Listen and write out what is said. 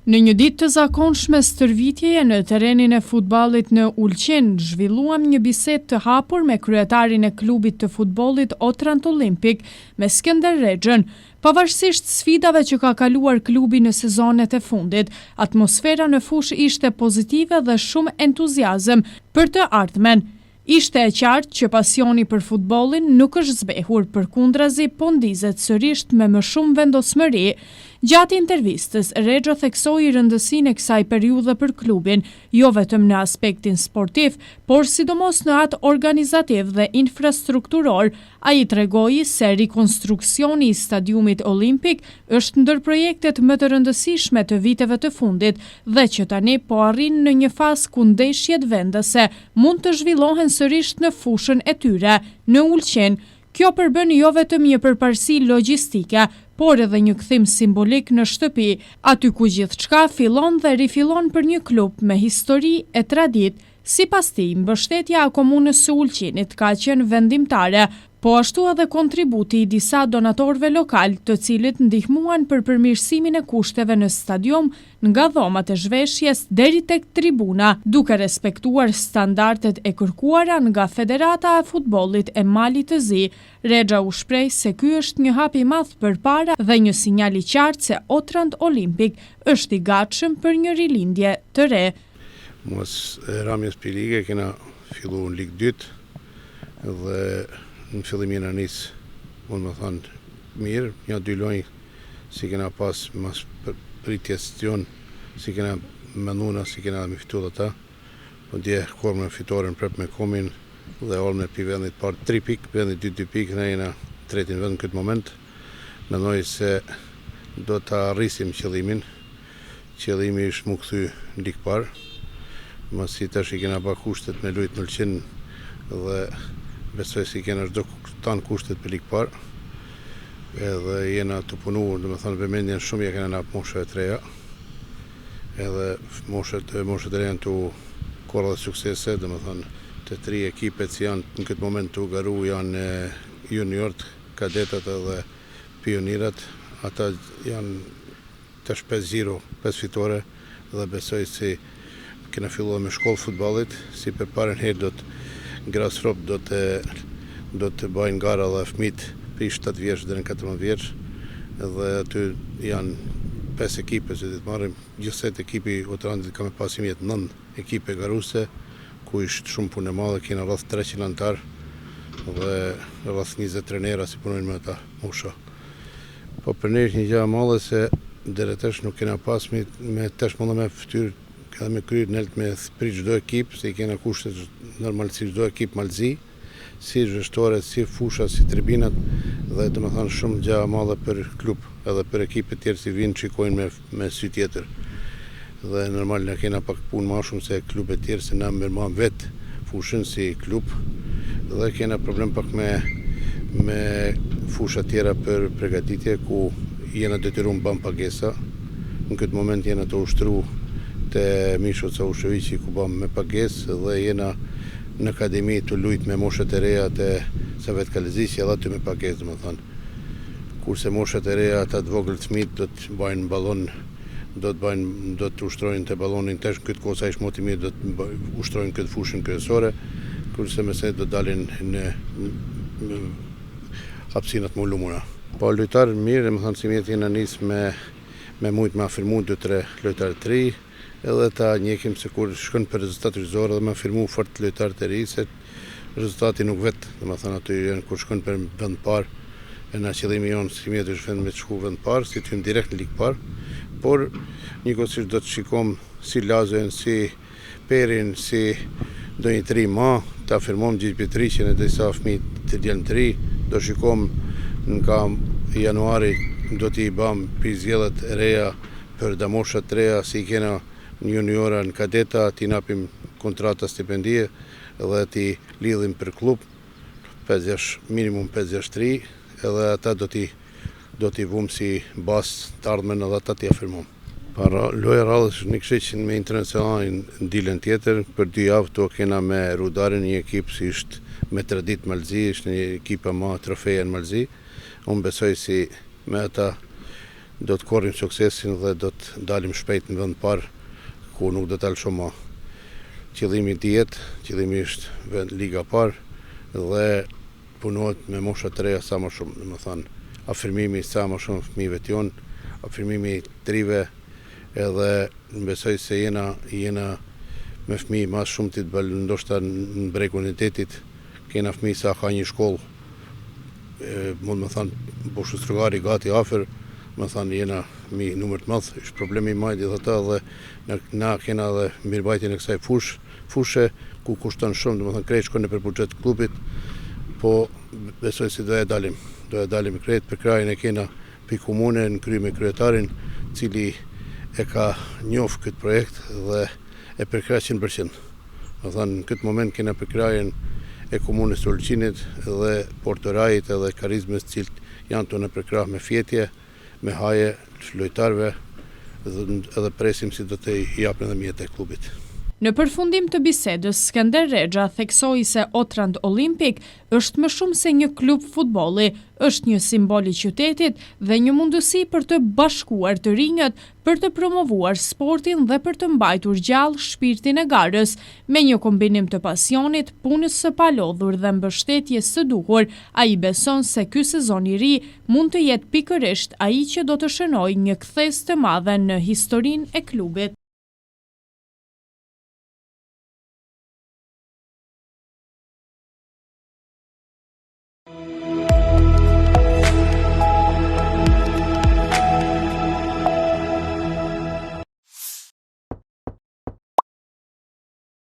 Në një ditë të zakonshme stërvitjeje në terrenin e futbollit në Ulqin, zhvilluam një bisedë të hapur me kryetarin e klubit të futbollit Otrant Olimpik me Skënder Rexhën. Pavarësisht sfidave që ka kaluar klubi në sezonet e fundit, atmosfera në fushë ishte pozitive dhe shumë entuziazëm për të ardhmen. Ishte e qartë që pasioni për futbollin nuk është zbehur, përkundrazi po ndizet sërish me më shumë vendosmëri. Gjatë intervistës, Rexha theksoi rëndësinë e kësaj periudhe për klubin, jo vetëm në aspektin sportiv, por sidomos në atë organizativ dhe infrastrukturor. Ai tregoi se rikonstruksioni i stadiumit olimpik është ndër projektet më të rëndësishme të viteve të fundit dhe që tani po arrin në një fazë ku ndeshjet vendase mund të zhvillohen sërish në fushën e tyre, në Ulqin. Kjo përbën jo vetëm një përparësi logjistike, por edhe një kthim simbolik në shtëpi, aty ku gjithçka fillon dhe rifillon për një klub me histori e tradit. Sipas tij, mbështetja e komunës së Ulqinit ka qenë vendimtare, po ashtu edhe kontributi i disa donatorëve lokal, të cilët ndihmuan për përmirësimin e kushteve në stadium, nga dhomat e zhveshjes deri tek tribuna, duke respektuar standardet e kërkuara nga Federata e Futbollit e Malit të Zi. Rexha u shpreh se ky është një hap i madh përpara dhe një sinjal i qartë se Otrant Olimpik është i gatshëm për një rilindje të re. Mos ramjes për ligë kena fillu në Ligë 2 dhe në fillim jena nis, unë më thonë mirë, një dy lojë si kena pas mas pritjes tjon, si kena menuna, si kena me fitu dhe ta, po dje kormë në fitoren prep me komin dhe olëm në pi vendit par 3 pik, vendit 2 pik, ne jena tretin vend në këtë moment. Mendoj se do të arrisim qëllimin, qëllimi është mu këthy në Ligë Parë, masi tash i kena ba kushtet me lujt në Ulqin dhe besoj si kena çdo tanë kushtet për Ligë Parë, edhe jena të punu, dhe me thonë vëmendjen shumë ja kena nap moshave të reja, edhe moshët e reja në të korra dhe suksese, dhe me thonë të 3 ekipet që janë në këtë moment të garu janë juniorët, kadetat edhe pionirat, ata janë tash 5-0, 5 fitore, dhe besoj si kena filluar me shkollë futbollit, si për parën herë do të Grasrop do të bajnë gara dhe fëmit për 7 vjeç dhe në 14 vjeç, dhe aty janë 5 ekipe që të marrim, gjithset ekipi Otrantit ka me pasim jetë 9 ekipe garuse, ku ishtë shumë punë e madhe, kena rreth 300 antar dhe rreth 20 trenera si punojnë me ata musha. Po për ne është një gjë e madhe se deri tash nuk kena pas me tash më me fytyrë edhe me kryrë nëllët me prit çdo ekip, se i kena kushtet normal si çdo ekip malzi, si zhveshtoret, si fusha, si tribinat, dhe të më thanë shumë gjë e madhe për klub, edhe për ekipet tjerë si vinë shikojnë me sy tjetër. Dhe normal ne kena pak punë ma shumë se klubet tjerë, se na mbërmam vetë fushën si klub, dhe kena problem pak me fusha tjera për pregaditje, ku jena detyruar bëm pagesa. Në këtë moment jena të ushtru të Misho Causheviqi ku bëm me pagesë, dhe jena në akademi të lujt me moshët e reja të Savet Kaleziqi, edhe aty me pagesë, dhe më thonë. Kurse moshët e reja ata të vogël fëmijë do të bajnë ballon, do të ushtrojnë të ballonin tash këtë kohë sa ish moti mirë do të ushtrojnë këtë fushën kryesore, kurse mëse do dalin në hapësinat më lumura. Po lojtarë mirë, dhe më thonë si mjetë jena nis me mujt me afirmu 2-3 lojtarë të ri, edhe ta njekim se kur shkon për rezultat kryesore dhe me afirmu fort lojtarë të ri, se rezultati nuk vetë, dhe më thonë aty janë kur shkon për vend parë, e na qëllimi jonë si mjetë është vend me të shku vend parë, si të hymë direkt në Ligë Parë, por njëkohësisht do të shikom si Lazojen, si Perin, si do një të ri ma, të afirmom gjithë për të ri që në disa fëmijë të djelmë të ri, do shikom nga januari do t'i bam për zgjedhjet e reja për damoshat të reja, si kena në juniora në kadeta, t'i napim kontrata stipendie dhe t'i lidhim për klub, minimum 5-6-3, edhe ata do t'i vumë si bas të ardhmen edhe ata t'i afirmom. Para loja radhës një kësheqin me internacionalin në dilën tjetër, për 2 javë to kena me Rudarin, një ekip si ishtë me tradit Malzi, ishtë një ekipa ma trofeja në Malzi. Unë besoj si me ata do të korrim suksesin dhe do të dalim shpejt në vend parë, ku nuk do të dalë shumë. Qëllimi dihet, qëllimi është liga parë dhe punohet me mosha të reja sa më shumë, domethënë afirmimi sa më shumë fëmijëve tonë, afirmimi të rive, edhe besoj se jena me fëmijë më shumë të bëllë, ndoshta në bregun e detit, kena fëmijë sa ka një shkollë, mund më thënë Boshës Rrugari gati afer, më thënë jena mi numër të madh, është problemi i majtë dhe ta dhe na kena dhe mirëmbajtjen e kësaj fushë ku kushton shumë, domethënë krejt shkon nëpër buxhet të klubit, po besoj se do e dalim krejt për krajin e kena për komune në kry me kryetarin, cili e ka njoft këtë projekt dhe e përkrah 100%. Domethënë në këtë moment kena për krajin e komunës së Ulqinit dhe Portorajit edhe Karizmës, cilët janë të në përkrah me fjetje, me haje lojtarëve edhe presim si do të japin dhe mjetë e klubit. Në përfundim të bisedës, Skënder Rexha theksoi se Otrant Olimpik është më shumë se një klub futbolli, është një simbol i qytetit dhe një mundësi për të bashkuar të rinjët, për të promovuar sportin dhe për të mbajtur gjallë shpirtin e garës, me një kombinim të pasionit, punës së palodhur dhe mbështetjes së duhur. Ai beson se ky sezon i ri mund të jetë pikërisht ai që do të shënojë një kthes të madhe në historinë e klubit.